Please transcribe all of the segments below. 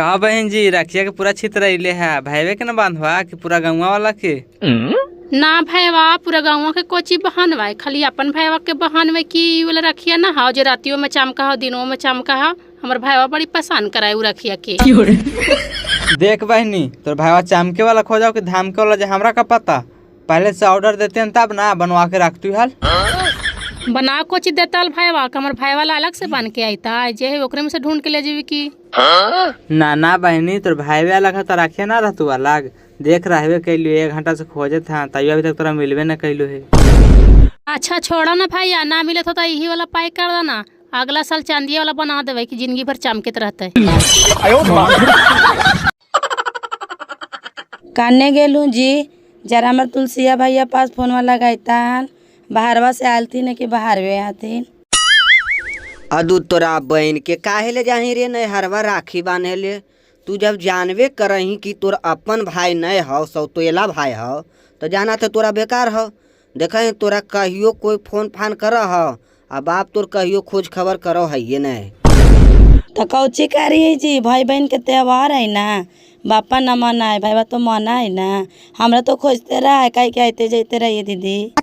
हाँ बहन जी, रखिया के पूरा छितरैले है भाईवे के न बांधवा कि पूरा गौवा वाला के ना भैया पूरा गाँव के कोची बहनवा खाली अपन भैया के बहनवे की वाला रखिया ना हो जो रातियों में चमका हो दिनों में चमका हो। हमार भैया बड़ी पसंद कराए उ रखिया के। देख बहनी तोर भाईवा चमके वाला खोजाओ कि धामके वाला, जो हमरा का पता पहले से ऑर्डर देते हैं तब ना बनवा के रखती हाल। बना कोची देता भैया हमार भैया वाला अलग से बन के आईता जे ओकरे में से ढूंढ के ले जीवी की। ना बहनी तोर भाईवे अलग है तो रखिया ना रहतू अलग। देख रहे कैलू 1 घंटा से खोजे था तैयो अभी तक तोरा मिलवे न कैलू है। अच्छा छोड़ा ना भैया, ना मिले तो यही वाला पैक कर देना, अगला साल चांदिया वाला बना देवे कि जिंदगी भर चमकत रहते। काने गेलू जी जरा हमार तुलसिया भैया पास फोनवा लगाता बाहरवा से आयल थी न कि बाहरवे आती। अदू तोरा बहन के काहे ले जाही रे नहीं हरवा राखी बांधे ले। तू जब जानवे करही कि तोर अपन भाई नहीं हो सौतेला भाई हो तो जाना तो तोरा बेकार हो। देखे तोरा कहियो कोई फोन फान कर हो आ बाप तोर कहियो खोज खबर करो है ये नहीं तो कौची करी है जी, भाई बहन के त्योहार है ना, बापा न मना है भाई तो मना है ना, हमरा तो खोजते रहा है कहीं के आते जाते रहिए दीदी।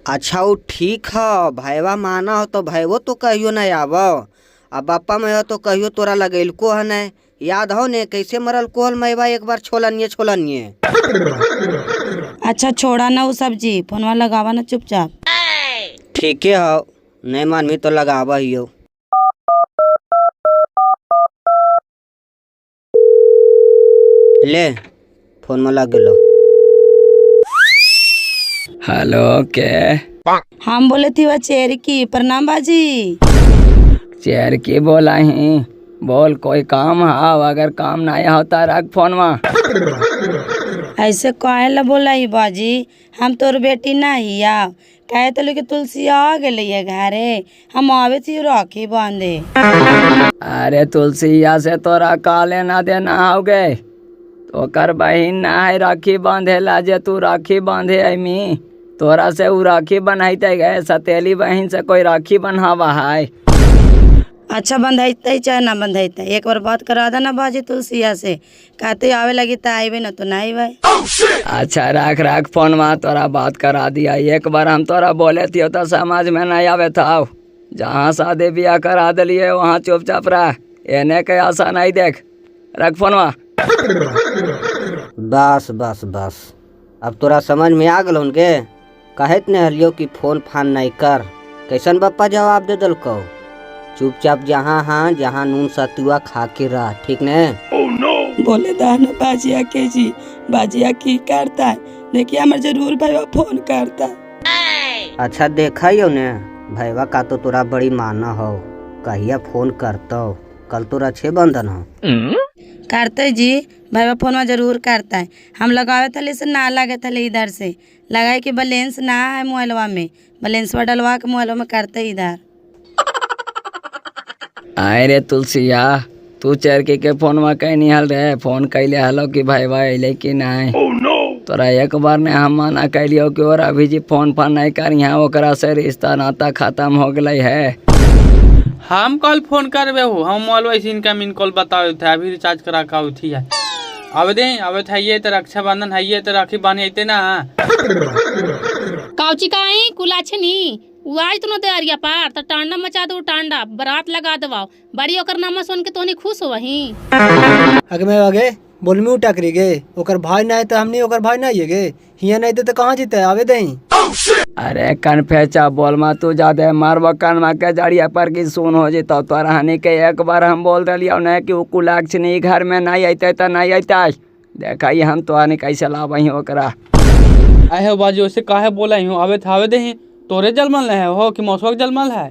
अच्छा वो ठीक है, भाईवा माना हो तो भाईवो तो कहियो नहीं आवो आ बापा में हो तो कहियो तोरा लगेल को है नहीं। याद हो ने कैसे मरल कोहल मैवा एक बार छोलनिए। अच्छा छोड़ा ना वो सब्जी, फोनवा लगावा ना चुपचाप। ठीक है हो, नहीं मानवी तो लगावा ही हो। ले फोन में लग गलो। हेलो के हम बोले थी वह चेर की प्रणाम बाजी। चेर की बोला ही बोल, कोई काम है? अगर काम नहीं होता रख फोनवा। ऐसे कहे ला बोला ही बाजी, हम तोर बेटी नहीं आओ कहे तो लेके तुलसी आ गए घरे, हम आवे थी राखी बांधे। अरे तुलसिया से तोरा का लेना देना हो गए, तो कर बहिन ना है राखी बांधे ला, जे तू राखी बांधे अमी तोरा से उ राखी बनाते गए। सतेली बहन से कोई राखी बनवावा है? अच्छा बंधते चाहे ना बंधते, एक बार बात करा देना बाजी तुलसिया से, कहते आवे लगी तो आवे ना तो नहीं भाई। अच्छा रख फोनवा, तोरा बात करा दिया। एक बार हम तोरा बोले थे तो समझ में नहीं आवे था। जहाँ शादी ब्याह करा दिलिए वहाँ चुपचाप रह, एने के आशा नहीं देख। रख फोनवा। बस अब तोरा समझ में आ गल उनके कहत ने हलियो कि फोन फान नहीं कर। कैसन बप्पा जवाब दे दल को, चुपचाप जहाँ नून सतुआ खा के रह, ठीक ने? बोले दाना बाजिया के जी, बाजिया की करता है देखिए हमारे जरूर भाई फोन करता है। अच्छा देखा ही ने भैया का तो तोरा बड़ी माना हो, कहिया फोन करतो, कल तोरा 6 बंधन हो। करते जी भाई फोन जरूर करता है, हम लगावे थले से ना लगे थले इधर से लगाए कि बैलेंस ना है मोबाइलवा में, बैलेंस डलवा के मोबाइल में करते इधर। आए रे तुलसिया, तू चरके के फोन में कहीं नहीं हल रहे, फोन कैले हलो कि भाई अले कि नहीं? तोरा एक बार ने हम मना कैलियो कि और अभी जी फोन नहीं कर, यहाँ ओकरा से रिश्ता नाता खत्म हो गए है। हम कल फोन करबे हो, हम मोबाइल वैसे इनकमिंग कॉल बताओ थे, अभी रिचार्ज करा का उठी है। अब दे अब थाइए तो रक्षाबंधन है तो राखी बांधे ना। काउची काई कुलाछे नी आज तो न तैयारिया पार तो टांडा मचा दो, टांडा बारात लगा दवाओ बड़ी ओकर नामा सुन के तोनी खुश हो वही। अगे मैं आगे बोल में टकरी गे, ओकर भाई नहीं तो हमनी ओकर भाई नहीं गे, हिया नहीं तो कहाँ जीते आवे दही। अरे कनफेचा बोल मा तू ज्यादा मारबो कान मा के जड़िया पर की सुन हो जितो तोरा हनी के एक बार हम बोल दिलियो न कि कुलाक्षणी घर में नहीं अते तो नहीं अते। देखा हम तो आने कैसे लाबही ओकरा। आए हो बाजू से काहे बोला हूँ, आवे था आवे दही, तोरे जलमल है हो कि मौसम जलमल है?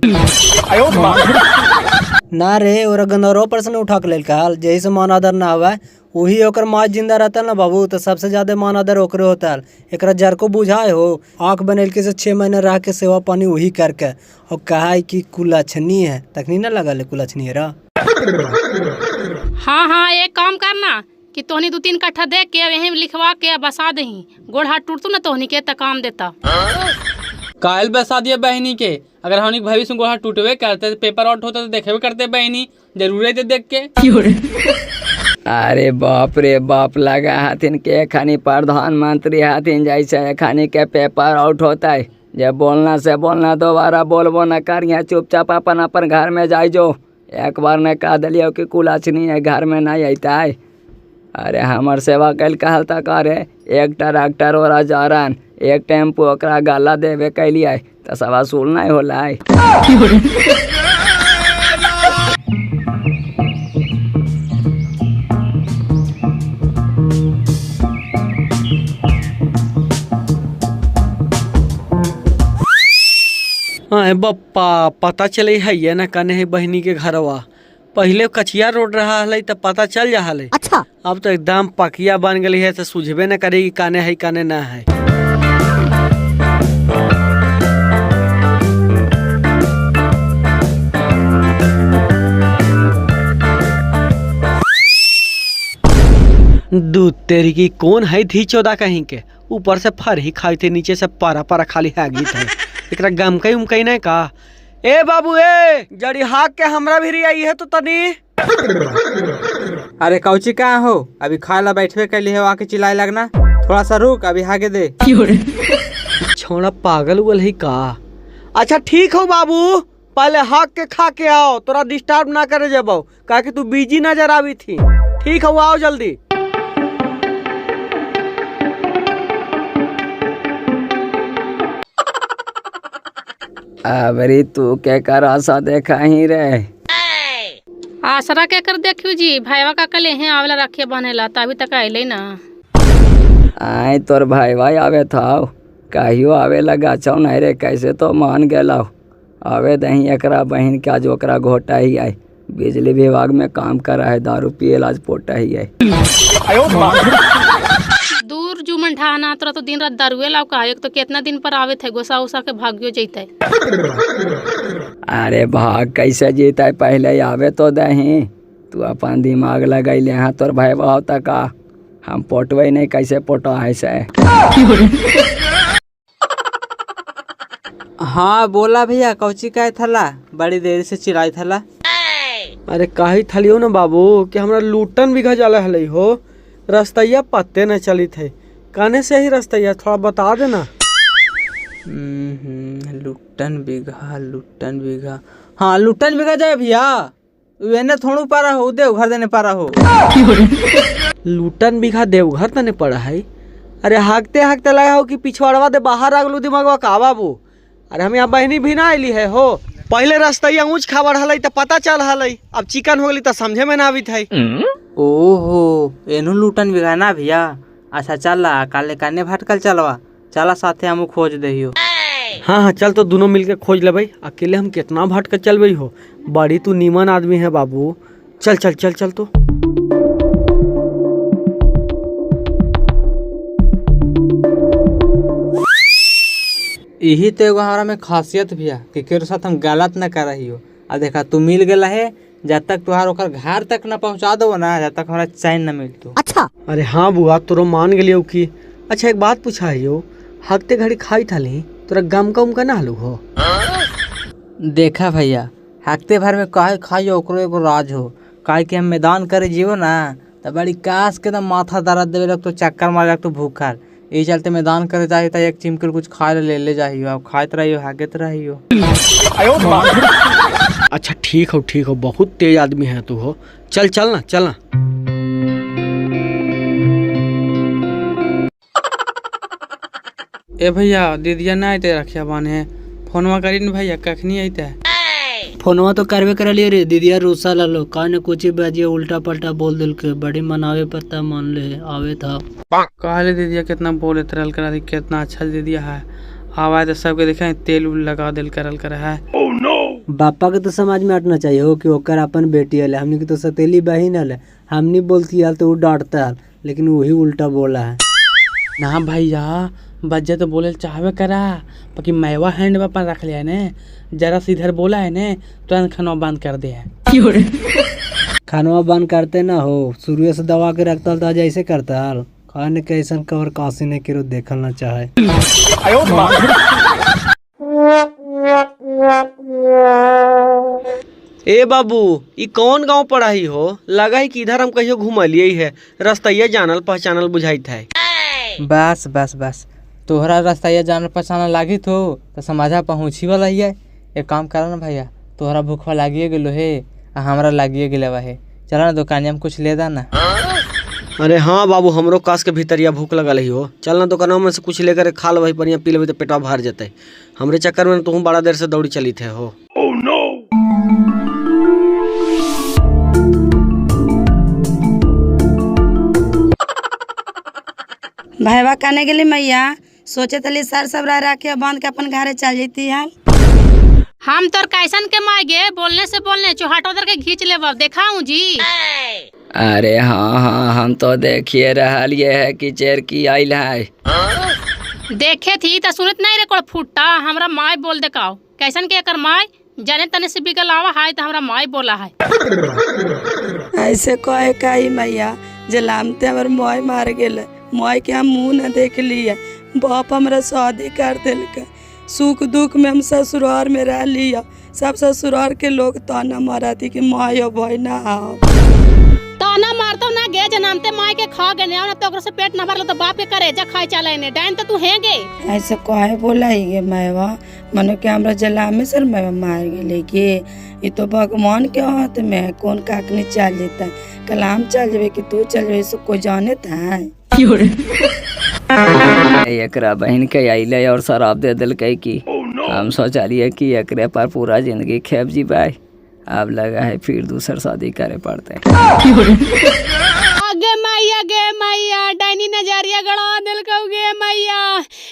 ना रे और गंदरो पर्सन उठा के लेल जही से मान आदर ना आवे वही ओकर माँ जिंदा रहता ना बाबू, तो सबसे ज्यादा मान आदर ओकरे होता है। एक जर को बुझाए हो आँख बनल के से 6 महीने रह के सेवा पानी वही करके और कहा कि कुलाछनी है, तखनी ना लगा ले कुलाछनी है। हाँ एक काम करना कि तोहनी 2-3 कट्ठा देख के यहीं लिखवा के बसा दही, गोड़ हाथ टूटतू ना तोहनी के त काम देता। कायल बसा दिया बहनी के, अगर हम भविष्य में गोड़ा टूटवे करते पेपर आउट होता तो देखे करते बहनी, जरूर है देख के। अरे बाप रे बाप, लगा हथिन के खानी प्रधानमंत्री हथिन जैसे खानी के पेपर आउट होता है। जब बोलना से बोलना दोबारा बोलबो न कर, यहाँ चुपचाप अपन अपन घर में जाई जो। एक बार ने कह दिलियो कि कुलाचनी है घर में नहीं अता है। अरे हमर सेवा कल कहल तक अरे एक ट्रैक्टर और जरन एक टेम्पू ओकरा गाला देवे कैलिए तो सब वसूल नहीं होला है। हाँ बप्पा, पता चले है ये न कने है बहनी के घरवा। पहले कचिया रोड रहा है तो पता चल जा है। अच्छा, अब तो एकदम पकिया बन गई है तो सुझबे न करेगी काने है काने ना है। दूध तेरी की कौन है थी चौदह कहीं के, ऊपर से फर ही खाई थे नीचे से पारा पारा खाली हैगी थे। एकरा गमकई उमकई नहीं का। ए बाबू ए जड़ी हाक के हमरा भी आई है तो तनी। अरे कौची कहाँ हो? अभी खा ला बैठवे के लिए आके चिल्लाए लगना। थोड़ा सा रुक, अभी हाके दे। छोड़ा पागल उगल है का। अच्छा ठीक हो बाबू, पहले हाक के खा के आओ, तोरा डिस्टर्ब ना करे जब का कि तू बिजी नजर आवी थी। ठीक हो, आओ जल्दी। अबरी तू के कर आशा देखा ही रे। आसरा के कर देखियो जी, भाईवा का कल यहाँ आवेला रखे बनेला तभी तक आइले ना। आए तोर भाई भाई आवे था, कहियो आवे लगा छौ नहीं रे, कैसे तो मान गेला। आवे दही एकरा बहन का जो ओकरा घोटा ही आई, बिजली विभाग में काम कर रहा है, दारू पिए लाज पोटा ही आई। दूर जुमन ढाना तोरा तो दिन रात दारुए लाव का, एक तो कितना दिन पर आवे थे, गोसा उसा के भाग्यो जैते। अरे भाग कैसे जीता, पहले आवे तो दही। तू अपन दिमाग लगैले हाँ, तोर भाई भाव तक हम पोटवे नहीं, कैसे पोटा है से। हाँ बोला भैया, कौची का थला? बड़ी देर से चिल्लाई थला। अरे काही थलियो ना बाबू कि हमरा लूटन बिघा जाला हलई हो, रस्तैया पत्ते न चली थे, काने से ही रस्तैया थोड़ा बता देना। लुट्टन बीघा। हाँ लुट्टन बीघा जाए भैया, वेने थोड़ू पारा हो, देवघर देने पारा हो। लूटन बिघा देवघर तने पड़ा है। अरे हाकते हाकते लगा हो कि पिछवाड़वा दे बाहर आ गलू दिमागवा का बाबू। अरे हम यहाँ बहनी भी ना आईली है हो, पहले रस्तैया ऊँच खाबर हलई तो पता चल हलई, अब चिकन हो गई तो समझे में ना आवी थे। ओहो एनू लुटन बिघा ना भैया। अच्छा चल काले काने भटकल चलवा, चला साथे हम खोज दहियो। हाँ हाँ चल तो दोनों मिलके खोज ले भाई, अकेले हम कितना भटक चल भाई हो। बड़ी तू नीमन आदमी है बाबू, चल चल चल चल। तो यही तो एगो हमारा में खासियत भैया कि केरो साथ हम गलत न कर रही हो। आ देखा तू मिल गया है, जब तक तुहार ओकर घर तक न पहुंचा दो ना, जब तक हमारा चैन न मिलतो। अच्छा अरे हाँ बुआ तोरो मान गलियो की। अच्छा एक बात पूछाइयो, हकते घड़ी खाई थाली तोरा गम का उमका ना हलू हो। देखा भैया, हफ्ते भर में काहे खाइयो ओकरो एगो राज हो। काहे कि हम मैदान करे जीवो ना तो बड़ी काश के दम माथा दर्द देवे लग तो चक्कर मारे लग तो भूखल। यही चलते मैदान करे जाए तो एक चिमकल कुछ खाए ले जाइयो, अब खाते रहियो हागत रहियो। अच्छा ठीक हो, बहुत तेज आदमी है तू हो। चल चल ना चल ना। ए भैया दीदिया ना आते रखिया बाने, फोनवा करी न भैया कखनी आते। फोनवा तो करबे कर लियो रे, दीदिया रूसा लालो काने कुछ बजिया उल्टा पल्टा बोल दिल के, बड़ी मनावे पता मान ले आवे था। कहले दीदिया कितना बोले तरल करा दी, कितना अच्छा दीदिया है। आवाज तो सबके देखा तेल उल लगा दिल करल कर है। बापा के तो समाज में हटना चाहिए हो कि ओकर अपन बेटी है, हमनी की तो सतेली बहन है। हमनी बोलती है तो वो डांटता है, लेकिन वही उल्टा बोला है। ना भैया बज्जा तो बोले चाहवे करा, बाकी मैवा हैंड में अपन रख लिया ने, जरा सीधर बोला है ने तुरंत खाना बंद कर दे है। खानवा बंद करते ना हो, शुरू से दबा के रखता था जैसे करता है। खाने कैसन कवर काशी ने केरो देखल ना चाहे। ए बाबू ई कौन गांव पढ़ाई हो? लगा है कि इधर हम कहियो घुमलिए है, रास्ता जानल पहचानल बुझाइत है। बस बस बस, तोहरा रास्ता ये जानल पहचानल लागी तो समाजा पहुँची वाला ही है। एक काम करा ना भैया, तोहरा भूखवा लागिए गेलो है आ हमरा लागिए गेले है, चला ना दुकानिया में कुछ ले दा ना। अरे हाँ बाबू, हमरो काश के भीतरिया भूख लगल ही हो, चल ना दुकानों में से कुछ लेकर खा लो, वही पर पी लेबे तो पेटवा भर जते। हमरे चक्कर में तुम बड़ा देर से दौड़ी चली थे हो। भाईवा कहने गेली मैया, सोचे तली सर सब रह के बांध के अपन घरे चल जाती है। हम तोर कैसन के माय गे, बोलने से बोलने चौहाटो उधर के खींच ले देखाऊं जी। अरे हाँ हाँ, हम तो देखिए रहल ये है कि चेर की आइल है। देखे थी तो सुनत नहीं रे कोड़ फुट्टा, हमरा माय बोल दे काओ। कैसन के कर माय जाने तने से बिगल आवा है तो हमरा माय बोला है। ऐसे कहे काई मैया, जलामते हमर मोय मार गेल, मोय के हम मुँह न देख लिए, बाप हमरा शादी कर दिलक, सुख दुख में हम ससुराल में रह लिया, सब ससुराल के लोग ताना मारा थी कि मायो भाई ना आओ। ताना मारतो ना गे, जनामते माय के खा गए ना तो ओकरा से पेट न भरलो तो बाप के करे जा खाए चले ने, डाइन तो तू है गे। ऐसे कहे बोला ही गे मैवा, मनो के हमरा जला में सर मैवा मार गेले के, ये तो भगवान के हाथ में है, कौन काकने चल जेता, कलाम चल जावे कि तू चल जावे, इसको कोई जाने था। एकरा बहन के आइले और शराब दे दिल कि हम सोचलिए कि एकरे पर पूरा जिंदगी खेप जी भाई, अब लगा है फिर दूसर शादी करे पड़ते। गे मैया गे मैया, डाइनी नजरिया गड़ा दिल को गे मैया,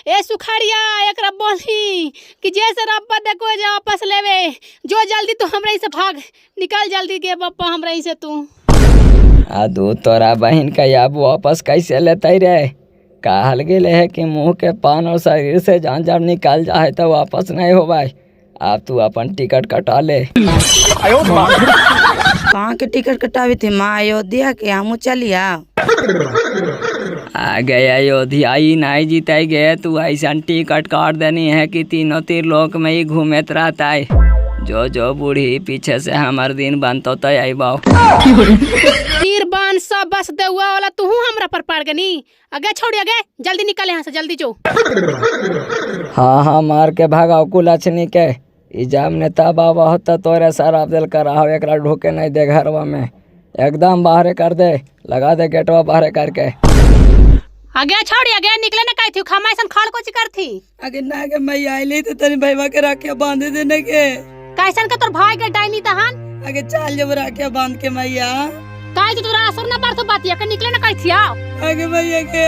ए सुखड़िया एकरा बोली कि जैसे रब्बा देखो जा वापस लेवे, जो जल्दी तू हमरा से भाग निकल जल्दी गे पप्पा हमरा से तू। आ दू तोरा बहन का अब वापस कैसे लेते रे? कहल गेले है कि मुंह के पान और शरीर से जान जब निकाल जाए तो वापस नहीं हो भाई। अब तू अपन टिकट कटा ले। कहाँ के टिकट कटावी थी माँ? अयोध्या के, हम चलिया आ गए अयोध्या ही नहीं जीते गए, तू ऐसा टिकट काट देनी है कि तीनों तीर लोक में ही घूमत रहता है। जो जो बूढ़ी पीछे से हमार दिन बनतो तो आई बाऊ तीर बान सब बस देवा वाला तू हमरा पर पड़ गनी। अगे छोड़ अगे, जल्दी निकल यहाँ से, जल्दी जो। हाँ हाँ, मार के भागाओ कुलछनी के, इजाम ने तब बाबा होता तोरे सारा दिल कराओ, एकरा ढोके नहीं दे घरवा में, एकदम बाहर कर दे, लगा दे गेटवा बाहर करके। आगे छोड़ अगे, निकले ना कही थी खमा ऐसा खाड़ को चिकर थी। अगे ना के मैं आइली तो तनी भईवा के राखिया बांध देने के। कैसन का तोर भाई के डाइनी तहन? आगे चल जब राखिया बांध के मैया। काहे तोरा असर ना पड़तो बातिया के, निकले ना कही थी आओ। आगे भैया के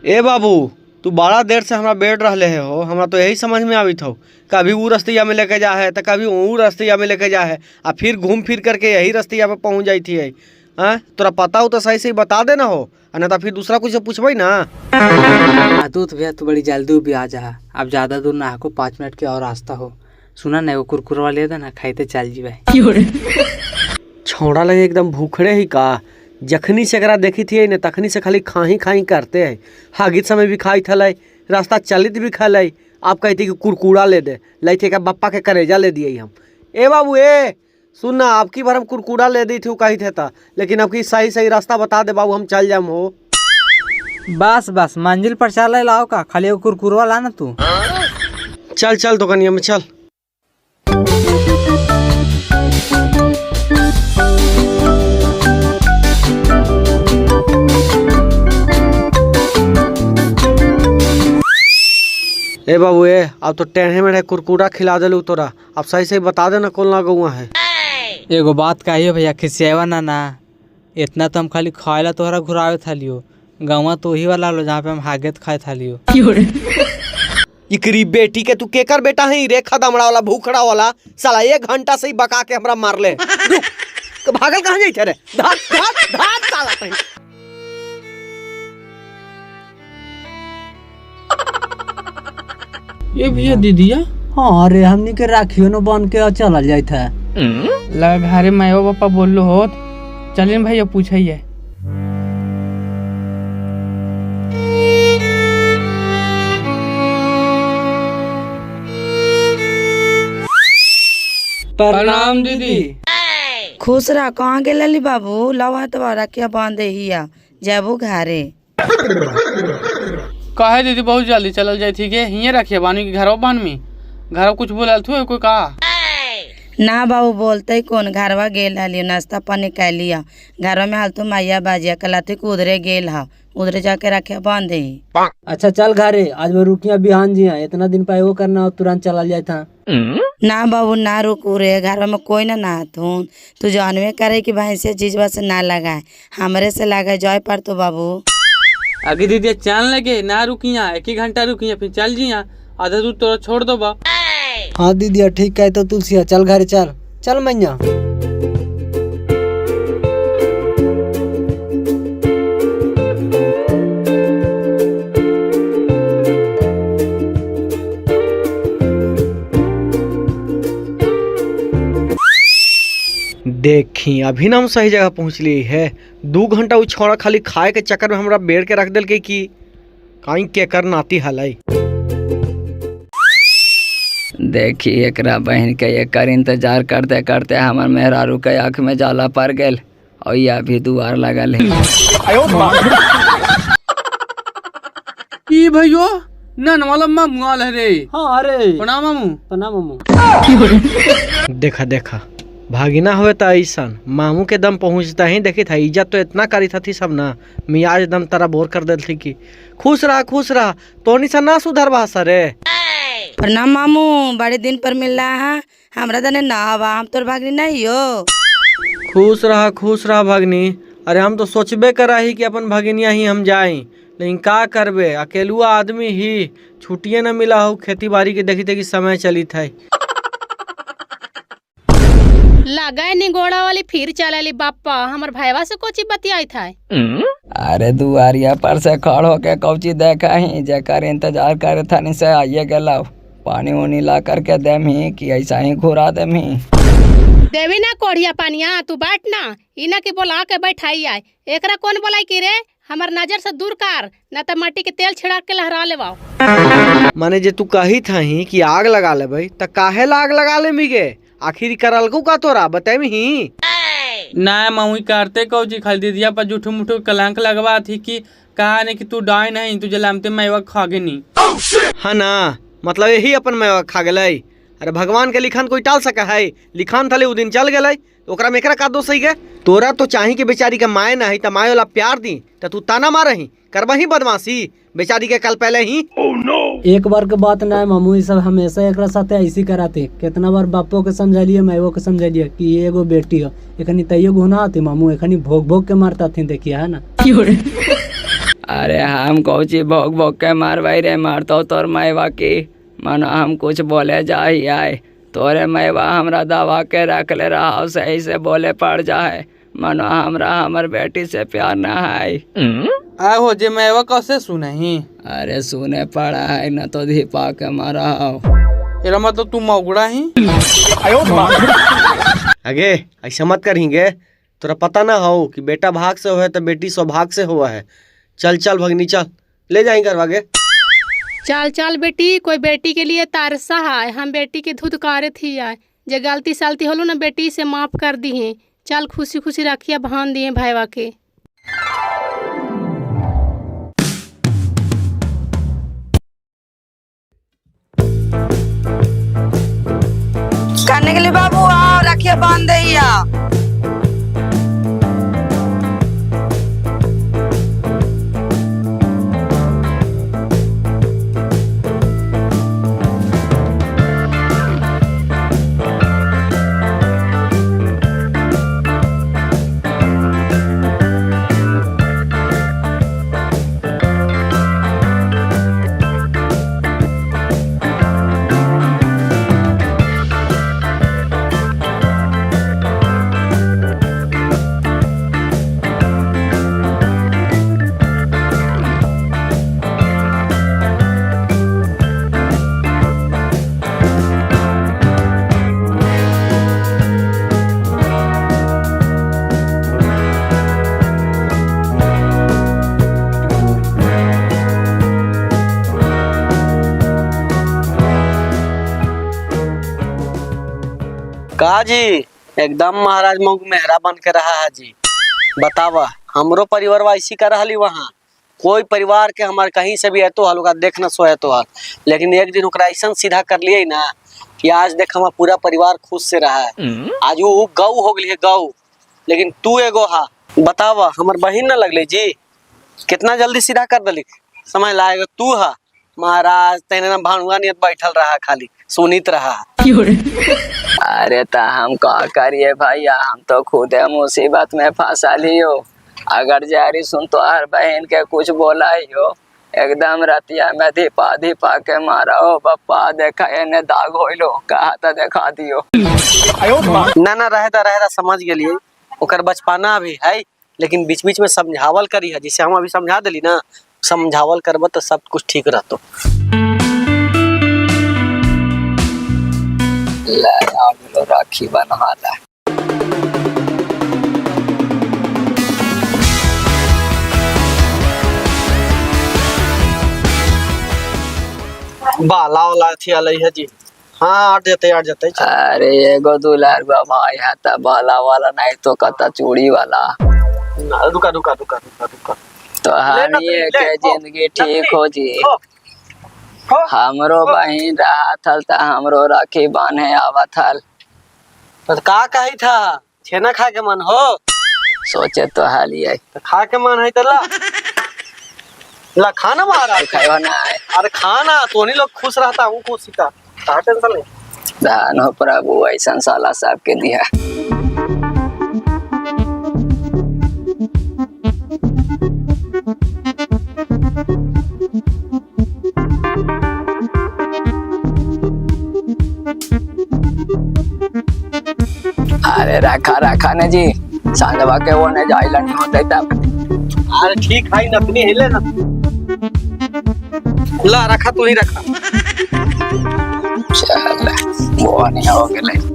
ए बाबू, तू बड़ा देर से हमरा बैठ रहे हो, हमरा तो यही समझ में आवित हो, कभी वो रस्तिया में लेके जा है तो कभी वो रस्तिया में लेके जा है, आ फिर घूम फिर करके यही रस्तिया पे पहुंच जाती है। हाँ, तोरा पता हो तो सही सही बता देना हो, ना तो फिर दूसरा कुछ पूछबे ना। तू तो भैया तू बड़ी जल्दी भी आ जा, अब ज्यादा दूर ना को 5 मिनट के और रास्ता हो। सुना ना वो कुरकुरवा ले देना, खाइते चल जी भाई। छौड़ा लगे एकदम भूखड़े ही का, जखनी से एकरा देखी थी ने तखनी से खाली खाही खाही करते है। हागित समय भी खाई थल, रास्ता चलित भी खल, आप कहती कि कुरकुरा ले दे, लैथे का बप्पा के करेजा ले दिए हम। ए बाबू ए सुन ना, आपकी बार हम कुरकुरा ले दी थी कही थे ता, लेकिन आपकी सही सही रास्ता बता दे बाबू, हम चल जाम हो। बस बस मंजिल पर चल लाओ का, खाली वो कुरकुरवा ला ना तू। चल चल दुकानिया में चल। ए बाबू ए, अब तो टेढ़े मेढ़े कुरकुरा खिला दिलू तोरा, अब सही सही बता देना कौन ला गौआ है। एगो बात कहियो भैया, खिसियावा ना ना, इतना तो हम खाली खाए ला तोहरा घुरावे था लियो, गाँव तो वही वाला लो जहाँ पे हम हागेत खाए था लियो। इकरी बेटी के तू केकर बेटा है रेखा दमड़ा वाला भूखड़ा वाला, साला 1 घंटा से ही बका के हमरा मार ले। भागल कहाँ जाई रे? धात धात धात साला। ये भैया दीदिया हाँ रे, हमनी के राखियो न बन के चला जाए था। लगा घरे मायो पापा बोल लो हो, चलिए भैया पूछिए। प्रणाम दीदी। खुश रह। कहाँ गेली बाबू? लवा तो रखिया बांधे हिया जाबू घरे। कहे दीदी बहुत जल्दी चल जाए, ठीक है? हिये रखिए बानी के घरों बान में घरों कुछ बोलल थू कोई कहा? ना बाबू बोलते कौन, घरवा गेल हलियो, नाश्ता पानी कर लिया। घरवा में हाल तो मैया बाजिया कलाती को उधरे गेल हा, उधरे जाके रखे बांधे। अच्छा चल घरे, आज वो रुकिया बिहान जी, इतना दिन पाए वो करना तुरंत चला जाए था। ना बाबू ना रुकू रे, घरवा में कोई ना नहातून। तू जानवे करे कि भैंसे चीजवा से ना लगाए, हमरे से लगा जाए पर तो बाबू। आगे दीदी चाल लगे ना रुकिया, 1 घंटा रुकिया फिर चल जिया, आधा दूर तोरा छोड़ दो बा। हाँ दीदी ठीक है, तो तुलसिया चल घरे, चल चल मैया। देखी अभी ना हम सही जगह पहुँचली है। 2 घंटा उ छोड़ा खाली खाए के चक्कर में हमरा बेड़ के रख दिल के कि कहीं के कर नाती हलाई। देखी एकरा बहन के एकर इंतजार करते करते हमर मेहरारू के आँख में जाला पड़ गेल और ये अभी दुआर लगल है। ई भैयो नन वाला मामू आल है रे। हाँ अरे प्रणाम मामू। प्रणाम मामू। देखा देखा भागिना हुए तो ऐसा मामू के दम पहुँचता ही देखी था। इज्जत तो इतना करी थी सब ना, मियाज दम तारा बोर कर दिल थी कि खुश रहा तो निशा ना सुधर बा सरे। प्रणाम मामू, बड़े दिन पर मिल रहा है। हमरा दने ना हवा, हम तोर भागनी नहीं हो। खुश रहा भगनी। अरे हम तो सोचबे करा ही कि अपन भगिनिया ही हम जाए, लेकिन का करबे, अकेलुआ आदमी ही, छुट्टिए न मिला हो। खेती बाड़ी के देखी देखी समय चली था। लगा निगोड़ा वाली फिर चलली बापा, हमर भाईवा से कोची बतियाई था। अरे दुआरिया पर से खड़ होके कौची देखा ही, जेकर इंतजार करे था से आइए गेला। पानी उनी ला करके देम ही कि ऐसा ही घुरा देम ही। देवी ना कोढ़िया पानिया, तू बैठ ना, इना के बोला के बैठाई आए। एकरा कौन बोलाई कि रे, हमर नजर से दूर कर, न तो माटी के तेल छिड़क के लहरा लेवाओ। माने जे तू कही था ही कि आग लगा ले भाई, त काहे ला आग लगा ले मिगे? आखिर करल को का तोरा बताए ही ना मामू करते कहो जी, खाली दीदिया पर जूठू मुठू कलंक लगवा थी कि कहा नहीं कि तू डाय नहीं, तुझे लामते मैवा खागे नहीं। है ना, मतलब यही अपन मैवा खा गए। अरे भगवान के लिखान कोई टाल सका है? लिखान थले उ दिन चल गए, ओकरा में एकरा का दोष सही गए? तोरा तो चाही कि बेचारी के माए ना है त माए वाला प्यार दी, त तू ताना मारही करबही बदमाशी बेचारी के कल पहले ही। एक बार के बात ना है मामू, ये सब हमेशा एक साथे ऐसी कराते। कितना बार बापो के समझलिए, मायो के समझलिए कि ये एगो बेटी हो, एखनी तैयो गुना आती मामू, एखनी भोग भोग के मारता थी, देखिए है ना। अरे हम कौची भोग भोग के मारवाई रे, मारतो तोर मैवा की। मानो हम कुछ बोले जा ही आए, तोरे मैवा हमरा दबा के रख ले रहा, सही से बोले पड़ जाए। मानो हमरा हमर बेटी से प्यार न है। आहो जे मैवा कैसे सुने ही? अरे सुने पड़ा है न तो धिपा के मारा हो। एरा मतलब तू मौगड़ा ही? आगे ऐसा मत करेंगे, तोरा पता ना हो कि बेटा भाग से हुआ है तो बेटी सौभाग्य से हुआ है। चल चल भगनी चल, ले जाएंगे आगे। चल चल बेटी, कोई बेटी के लिए तारसा है, हम बेटी के धुतकारे थी आए। जे गलती सलती होलो ना बेटी से माफ कर दी है। चल खुशी खुशी रखिया भान दिए भाईवा के। करने के लिए बाबू आओ, रखिए बांध दे। जी एकदम महाराज मऊ मेहरा बन के रहा है जी। बतावा हमरो परिवार ऐसी कर रही वहाँ कोई परिवार के हमारे कहीं से भी है तो हल देख न सोए तो हल, लेकिन एक दिन ओकरा ऐसा सीधा कर लिए ना कि आज देख हमारा पूरा परिवार खुश से रहा है। आज वो गौ हो गई है गौ, लेकिन तू एगो हा बतावा हमार बहिन न लगले जी कितना जल्दी सीधा कर दली। समझ लाएगा तू हा महाराज तेने ना भानुआ नियत बैठल रहा खाली सुनित रहा। अरे ता हम का करिए भैया, हम तो खुद मुसीबत में फंसा लियो। अगर जारी सुन तो हर बहन के कुछ बोला ही हो एकदम रतिया में धिपा धिपा के मारा हो पप्पा देखा एने दाग होइलो कहा था देखा दियो। ना ना रहता समझ गेलिए ओकर बचपना भी है, लेकिन बीच बीच में समझावल करी है जिसे हम अभी समझा दिली ना समझावल करब तो सब कुछ ठीक रहतो। ले आगलो राखी बनवा ला। बाला वाला थी अलई है जी। हाँ आट जाते अरे एगो दुलार भाई है ता बाला वाला नहीं तो कता चूड़ी वाला। रुका तो हानिए के जिंदगी ठीक हो जी। हमरो बहिन रहा थल ता हमरो राखी बांधे आवत हल। तो का कही था छेना खा के मन हो सोचे तो हालिए तो खा के मन है तो ला खाना महाराज खाओ ना। अरे खाना तो नहीं लोग खुश रहता हूँ खुश सीता का टेंशन नहीं। दान हो प्रभु ऐसा साला साहब के दिया। अरे रखा ने जी सांझवा के वो ने जाइला नहीं होते तब। अरे ठीक है नतनी हिले ना ला रखा तू ही रखा चल वो नहीं हो गए।